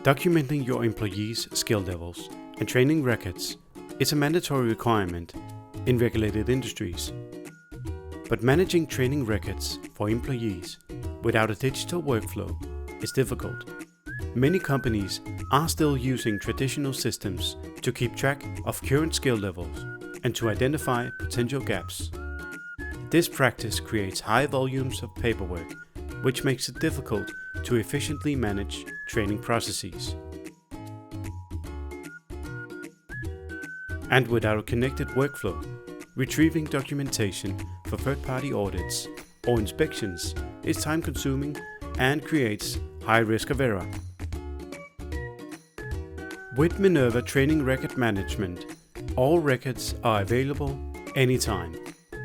Documenting your employees' skill levels and training records is a mandatory requirement in regulated industries. But managing training records for employees without a digital workflow is difficult. Many companies are still using traditional systems to keep track of current skill levels and to identify potential gaps. This practice creates high volumes of paperwork, which makes it difficult to efficiently manage training processes. And without a connected workflow, retrieving documentation for third-party audits or inspections is time-consuming and creates high risk of error. With Minerva Training Record Management, all records are available anytime.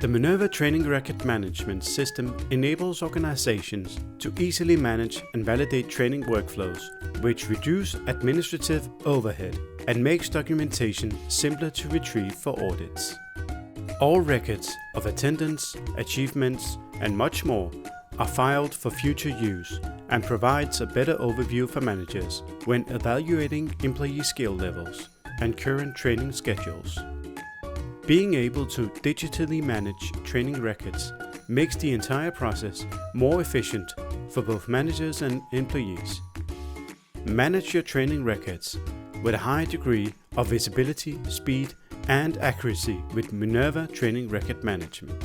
The Minerva Training Record Management system enables organizations to easily manage and validate training workflows, which reduce administrative overhead and makes documentation simpler to retrieve for audits. All records of attendance, achievements, and much more are filed for future use and provides a better overview for managers when evaluating employee skill levels and current training schedules. Being able to digitally manage training records makes the entire process more efficient for both managers and employees. Manage your training records with a high degree of visibility, speed, and accuracy with Minerva Training Record Management.